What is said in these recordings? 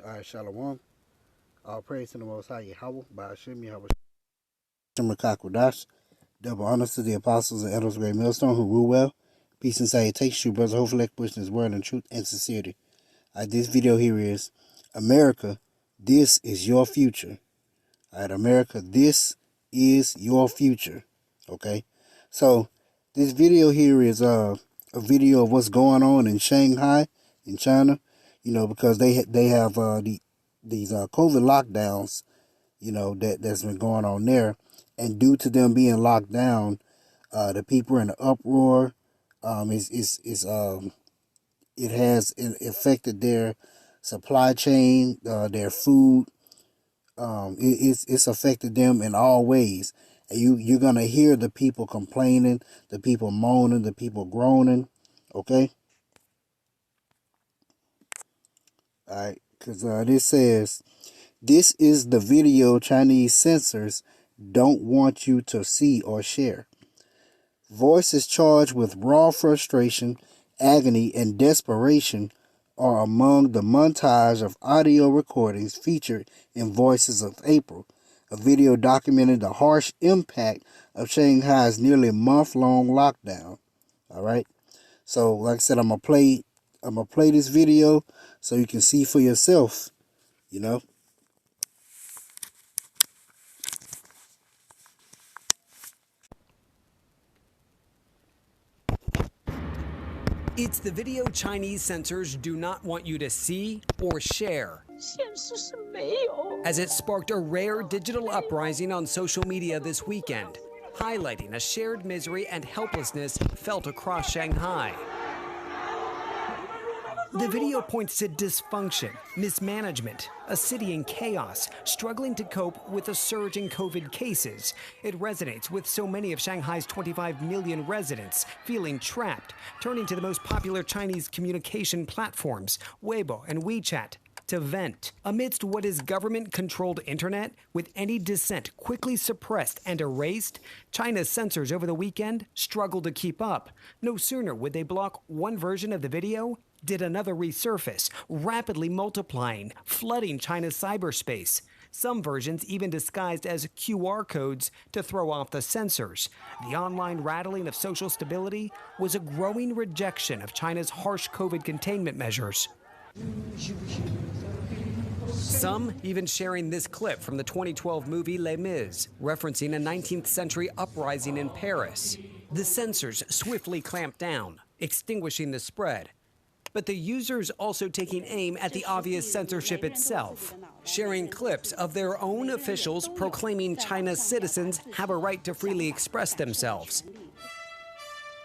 All right, Shalom. All praise to the Most High Yahweh, Ba'ashem Yahweh. Shemakakwadash. Double honors to the apostles and elders of Great Millstone who rule well. Peace and salutations to you, brothers. Hopefully, pushing his word in truth and sincerity. This video here is America, this is your future. All right, America, this is your future. Okay, so this video here is a video of what's going on in Shanghai, in China. You know, because they have these COVID lockdowns. You know that's been going on there, and due to them being locked down, the people are in an uproar. It has affected their supply chain, their food. It's affected them in all ways. And you're gonna hear the people complaining, the people moaning, the people groaning. Okay. All right. Because this says this is the video Chinese censors don't want you to see or share. Voices charged with raw frustration, agony, and desperation are among the montage of audio recordings featured in Voices of April, a video documenting the harsh impact of Shanghai's nearly month-long lockdown. All right. So, like I said, I'm gonna play this video so you can see for yourself. You know. It's the video Chinese censors do not want you to see or share, as it sparked a rare digital uprising on social media this weekend, highlighting a shared misery and helplessness felt across Shanghai. The video points to dysfunction, mismanagement, a city in chaos, struggling to cope with a surge in COVID cases. It resonates with so many of Shanghai's 25 million residents feeling trapped, turning to the most popular Chinese communication platforms, Weibo and WeChat, to vent. Amidst what is government-controlled internet, with any dissent quickly suppressed and erased, China's censors over the weekend struggled to keep up. No sooner would they block one version of the video, did another resurface, rapidly multiplying, flooding China's cyberspace. Some versions even disguised as QR codes to throw off the censors. The online rattling of social stability was a growing rejection of China's harsh COVID containment measures. Some even sharing this clip from the 2012 movie Les Mis, referencing a 19th century uprising in Paris. The censors swiftly clamped down, extinguishing the spread. But the users also taking aim at the obvious censorship itself, sharing clips of their own officials proclaiming China's citizens have a right to freely express themselves.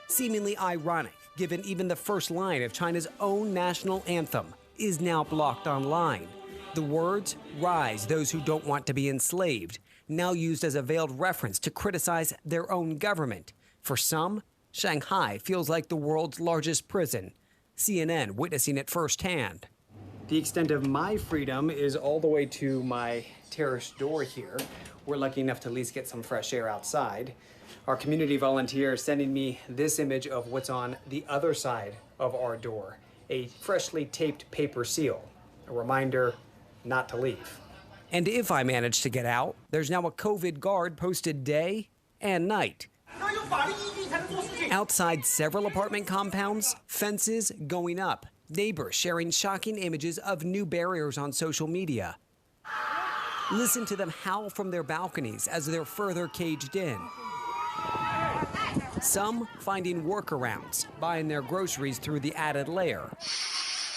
Seemingly ironic, given even the first line of China's own national anthem is now blocked online. The words, "Rise, those who don't want to be enslaved," now used as a veiled reference to criticize their own government. For some, Shanghai feels like the world's largest prison. CNN witnessing it firsthand. The extent of my freedom is all the way to my terrace door here. We're lucky enough to at least get some fresh air outside. Our community volunteer is sending me this image of what's on the other side of our door, a freshly taped paper seal, a reminder not to leave. And if I manage to get out, there's now a COVID guard posted day and night. Outside several apartment compounds, fences going up, neighbors sharing shocking images of new barriers on social media. Listen to them howl from their balconies as they're further caged in. Some finding workarounds, buying their groceries through the added layer.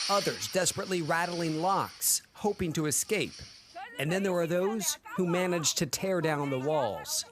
Others desperately rattling locks, hoping to escape. And then there are those who manage to tear down the walls.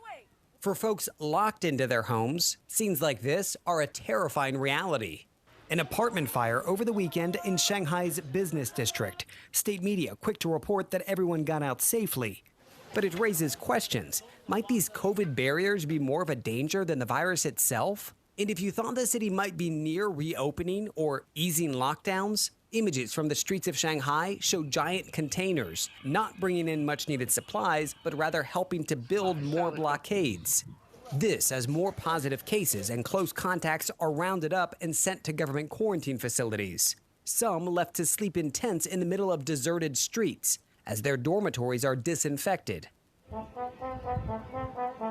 For folks locked into their homes, scenes like this are a terrifying reality. An apartment fire over the weekend in Shanghai's business district. State media quick to report that everyone got out safely. But it raises questions. Might these COVID barriers be more of a danger than the virus itself? And if you thought the city might be near reopening or easing lockdowns, images from the streets of Shanghai show giant containers, not bringing in much needed supplies, but rather helping to build more blockades. This as more positive cases and close contacts are rounded up and sent to government quarantine facilities. Some left to sleep in tents in the middle of deserted streets as their dormitories are disinfected.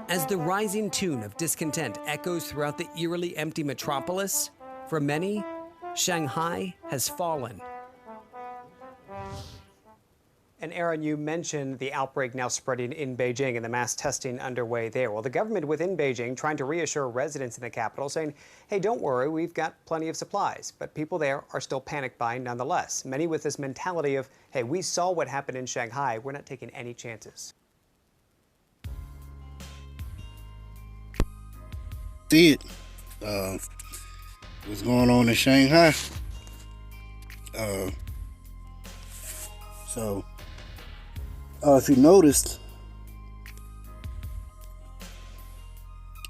As the rising tune of discontent echoes throughout the eerily empty metropolis, for many, Shanghai has fallen. And Aaron, you mentioned the outbreak now spreading in Beijing and the mass testing underway there. Well, the government within Beijing trying to reassure residents in the capital, saying, hey, don't worry, we've got plenty of supplies. But people there are still panic buying nonetheless. Many with this mentality of, hey, we saw what happened in Shanghai. We're not taking any chances. See it. What's going on in Shanghai? If you noticed,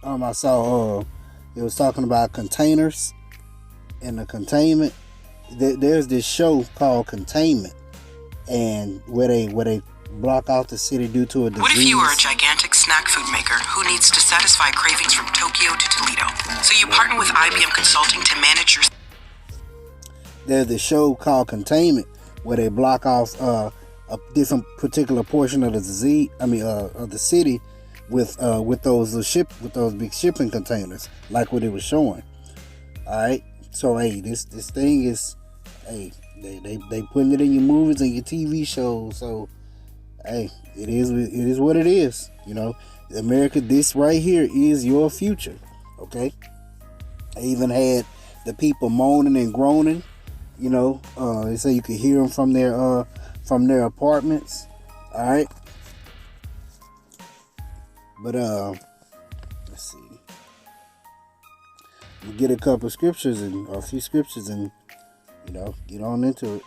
I saw it was talking about containers and the containment. There's this show called Containment, and where they block out the city due to a disease. What if you are a gigantic snack food maker who needs to satisfy cravings from Tokyo to Toledo? So you partner with IBM Consulting to manage your... There's this show called Containment where they block off a different particular portion of the disease. Of the city with those big shipping containers, like what it was showing. All right, so hey, this thing is, hey, they putting it in your movies and your TV shows. So hey, it is what it is. You know, America, this right here is your future. Okay, I even had the people moaning and groaning. You know, they say you could hear them from their apartments. All right, but let's see. We'll get a couple of scriptures and a few scriptures and, you know, get on into it.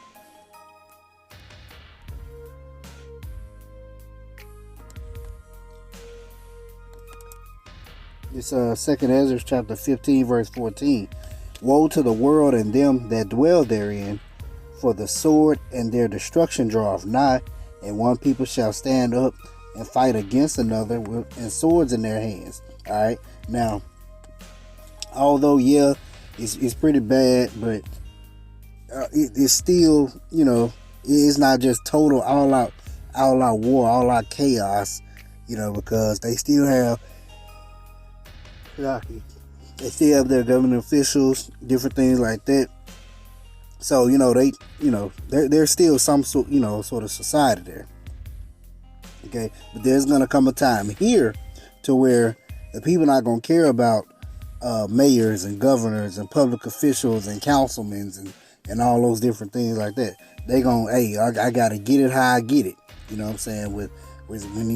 It's 2nd Ezra chapter 15 verse 14. Woe to the world and them that dwell therein, for the sword and their destruction draweth nigh, and one people shall stand up and fight against another and swords in their hands. All right, now, although it's pretty bad, but it's still, you know, it's not just total all out war, all out chaos, you know, because they still have their government officials, different things like that. So, you know, there's still some sort of society there. Okay, but there's gonna come a time here to where the people not gonna care about mayors and governors and public officials and councilmen and all those different things like that. They gonna, hey, I gotta get it how I get it. You know what I'm saying?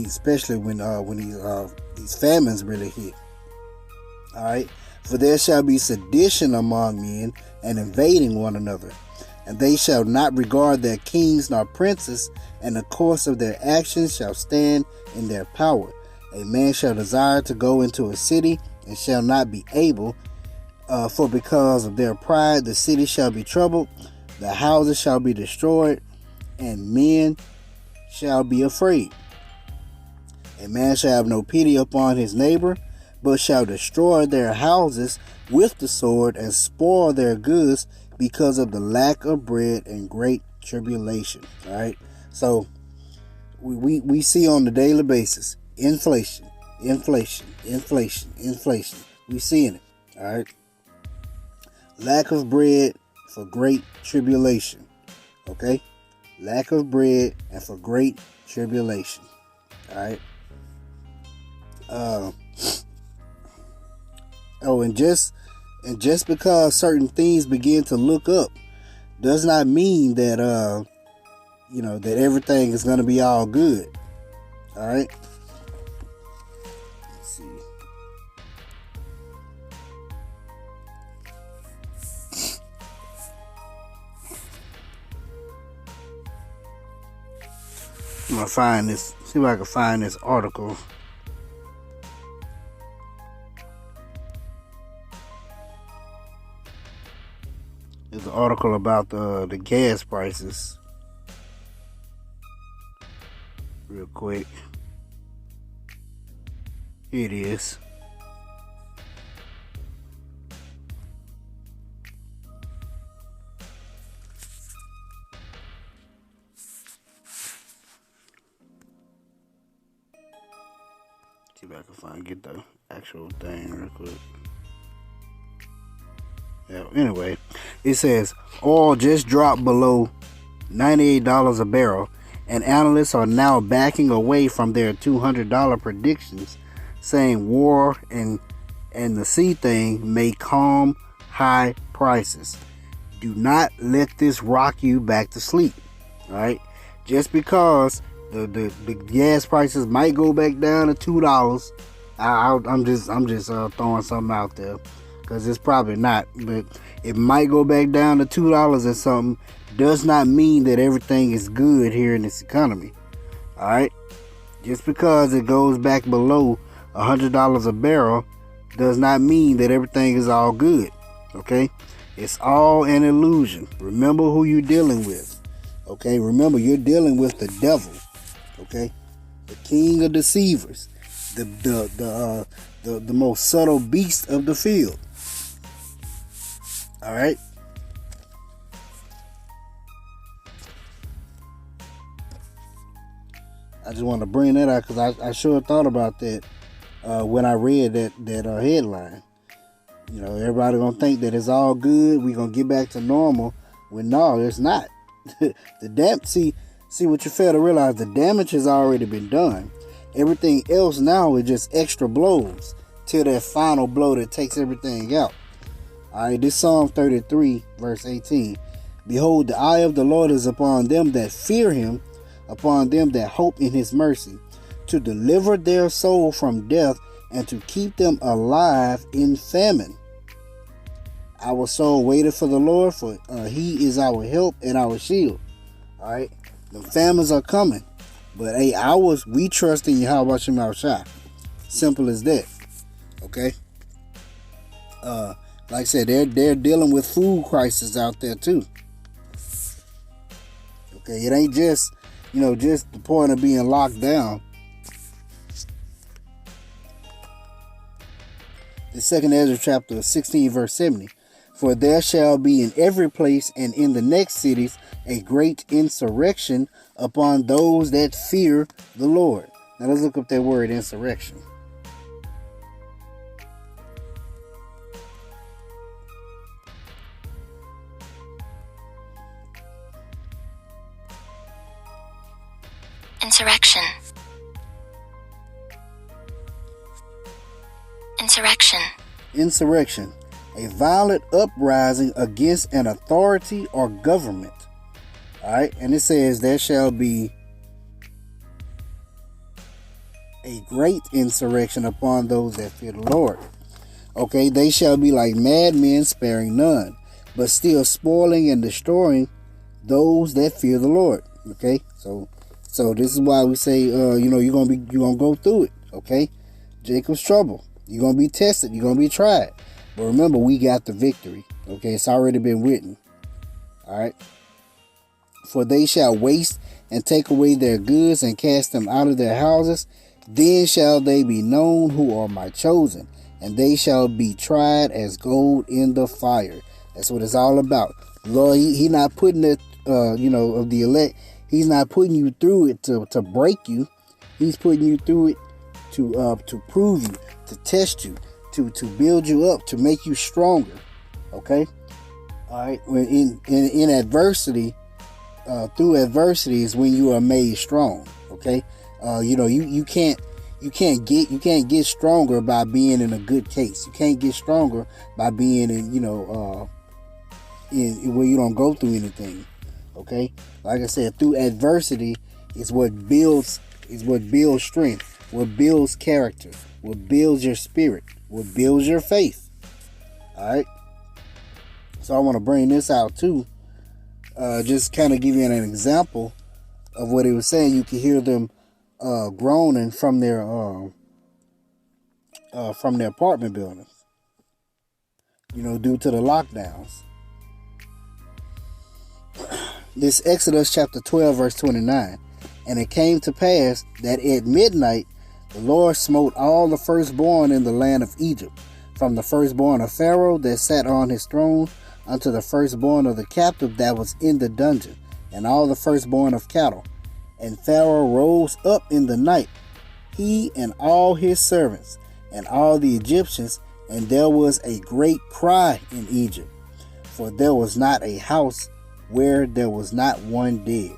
Especially when these famines really hit. All right, for there shall be sedition among men and invading one another, and they shall not regard their kings nor princes, and the course of their actions shall stand in their power. A man shall desire to go into a city and shall not be able, for because of their pride the city shall be troubled, the houses shall be destroyed, and men shall be afraid. A man shall have no pity upon his neighbor, but shall destroy their houses with the sword and spoil their goods because of the lack of bread and great tribulation. All right, so we see on a daily basis inflation. We seeing it. All right, lack of bread for great tribulation. Okay, lack of bread and for great tribulation. All right. And just because certain things begin to look up does not mean that that everything is gonna be all good. All right. Let's see. I'm gonna find this. See if I can find this article. There's an article about the gas prices. Real quick. Here it is. See if I can get the actual thing real quick. Yeah, anyway, it says oil just dropped below $98 a barrel, and analysts are now backing away from their $200 predictions, saying war and the sea thing may calm high prices. Do not let this rock you back to sleep. All right, just because the gas prices might go back down to $2, I'm just throwing something out there, because it's probably not, but it might go back down to $2 or something. Does not mean that everything is good here in this economy. All right, just because it goes back below $100 a barrel does not mean that everything is all good. Okay, it's all an illusion. Remember who you're dealing with. Okay, remember you're dealing with the devil. Okay, the king of deceivers, the most subtle beast of the field. All right. I just want to bring that out because I sure thought about that when I read that headline. You know, everybody gonna think that it's all good. We gonna get back to normal. When no, it's not. See what you fail to realize. The damage has already been done. Everything else now is just extra blows till that final blow that takes everything out. All right, this Psalm 33 verse 18. Behold, the eye of the Lord is upon them that fear him, upon them that hope in his mercy, to deliver their soul from death and to keep them alive in famine. Our soul waited for the Lord, for he is our help and our shield. All right, the famines are coming, but hey, we trust in Yahweh Shem Shai. Simple as that. Okay. Like I said, they're dealing with food crisis out there too. Okay, it ain't just just the point of being locked down. The second Ezra chapter 16 verse 70. For there shall be in every place and in the next cities a great insurrection upon those that fear the Lord. Now let's look up that word insurrection. Insurrection. Insurrection. Insurrection. A violent uprising against an authority or government. Alright, and it says there shall be a great insurrection upon those that fear the Lord. Okay, they shall be like madmen, sparing none, but still spoiling and destroying those that fear the Lord. Okay, so this is why we say, you're gonna go through it. Okay, Jacob's trouble. You're gonna be tested. You're gonna be tried. But remember, we got the victory. Okay, it's already been written. All right. For they shall waste and take away their goods and cast them out of their houses. Then shall they be known who are my chosen, and they shall be tried as gold in the fire. That's what it's all about. Lord, he not putting it, of the elect. He's not putting you through it to break you. He's putting you through it to prove you, to test you, to build you up, to make you stronger. Okay. All right. When in adversity, through adversity is when you are made strong. Okay. You can't get stronger by being in a good case. You can't get stronger by being in where you don't go through anything. Okay. Like I said, through adversity is what builds strength, what builds character, what builds your spirit, what builds your faith. All right. So I want to bring this out too. Just kind of give you an example of what he was saying. You can hear them groaning from their apartment buildings, due to the lockdowns. This Exodus chapter 12 verse 29. And it came to pass that at midnight the Lord smote all the firstborn in the land of Egypt, from the firstborn of Pharaoh that sat on his throne unto the firstborn of the captive that was in the dungeon, and all the firstborn of cattle. And Pharaoh rose up in the night, he and all his servants, and all the Egyptians, and there was a great cry in Egypt, for there was not a house where there was not one dead.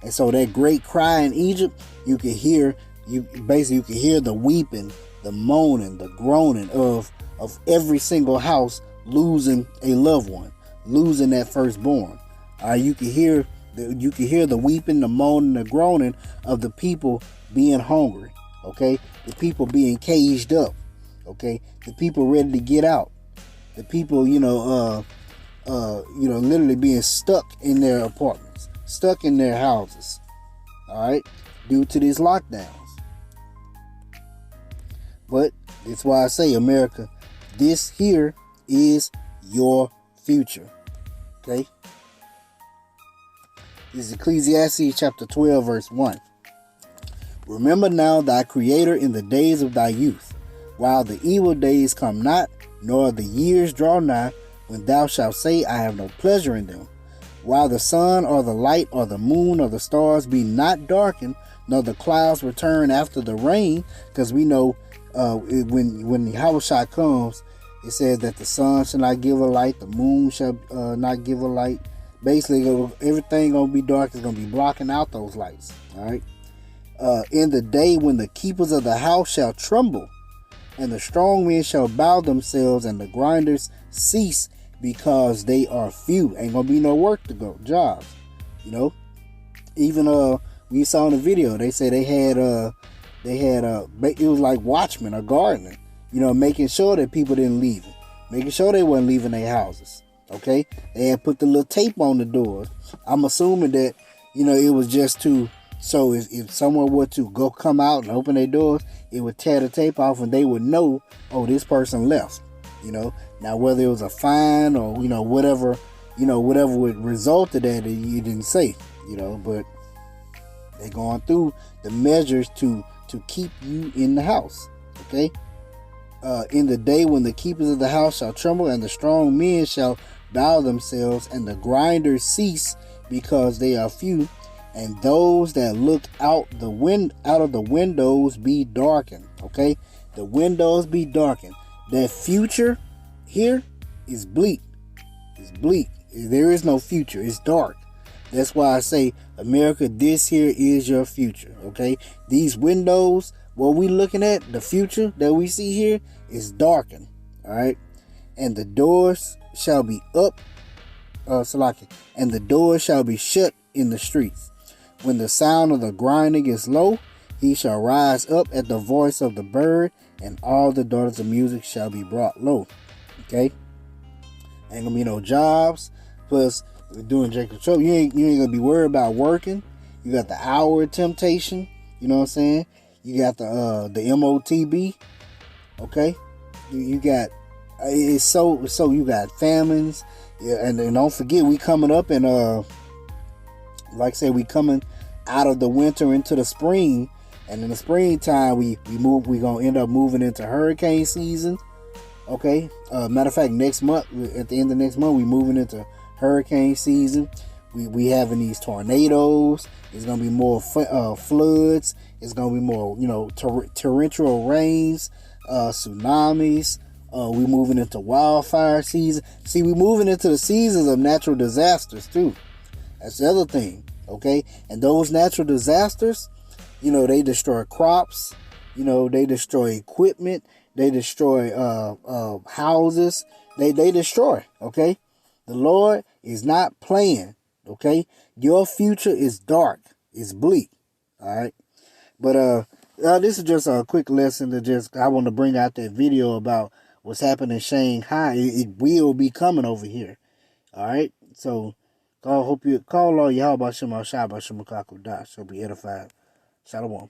And so that great cry in Egypt, you could hear the weeping, the moaning, the groaning of every single house losing a loved one, losing that firstborn. You could hear the weeping, the moaning, the groaning of the people being hungry. Okay, the people being caged up. Okay, the people ready to get out. The people, literally being stuck in their apartments, stuck in their houses. All right, due to these lockdowns. But that's why I say, America, this here is your future. Okay. This is Ecclesiastes chapter 12, verse 1. Remember now thy Creator in the days of thy youth, while the evil days come not, nor the years draw nigh, when thou shalt say, I have no pleasure in them. While the sun or the light or the moon or the stars be not darkened, nor the clouds return after the rain, because we know when the Yahushua comes, it says that the sun shall not give a light, the moon shall not give a light. Basically, everything gonna be dark. Is gonna be blocking out those lights. All right. In the day when the keepers of the house shall tremble, and the strong men shall bow themselves, and the grinders cease, because they are few. Ain't gonna be no work to go, jobs. Even we saw in the video, they said they had it was like watchmen or gardening, making sure that people didn't leave it, making sure they wasn't leaving their houses. Okay, they had put the little tape on the doors. I'm assuming that it was just so if someone were to come out and open their doors, it would tear the tape off and they would know, oh, this person left. Now whether it was a fine or whatever would result of that, you didn't say. But they're going through the measures to keep you in the house. Okay. In the day when the keepers of the house shall tremble, and the strong men shall bow themselves, and the grinders cease, because they are few, and those that look out of the windows be darkened. Okay, the windows be darkened. That future here is bleak. It's bleak. There is no future. It's dark. That's why I say, America, this here is your future. Okay, these windows, what we looking at, the future that we see here, is darkened. All right, and the doors shall be up, and the doors shall be shut in the streets. When the sound of the grinding is low, he shall rise up at the voice of the bird, and all the daughters of music shall be brought low. Okay, ain't gonna be no jobs. Plus, doing Jacob Trouble, you ain't gonna be worried about working. You got the hour of temptation. You know what I'm saying? You got the MOTB. Okay, you got it's so you got famines. Yeah, and don't forget, we coming up and like I said, we coming out of the winter into the spring, and in the springtime we gonna end up moving into hurricane season. Okay, matter of fact, next month, at the end of next month, we moving into hurricane season. We having these tornadoes. It's gonna be more floods. It's gonna be more torrential rains, tsunamis. We moving into wildfire season. See, we moving into the seasons of natural disasters too. That's the other thing. Okay, and those natural disasters, they destroy crops. They destroy equipment. They destroy houses. They destroy. Okay, the Lord is not playing. Okay, your future is dark. It's bleak. All right, but this is just a quick lesson I want to bring out that video about what's happening in Shanghai. It will be coming over here. All right, so call all Yahweh Shem Al Shai Shem Kaku Das. Shall be edified. Shalom.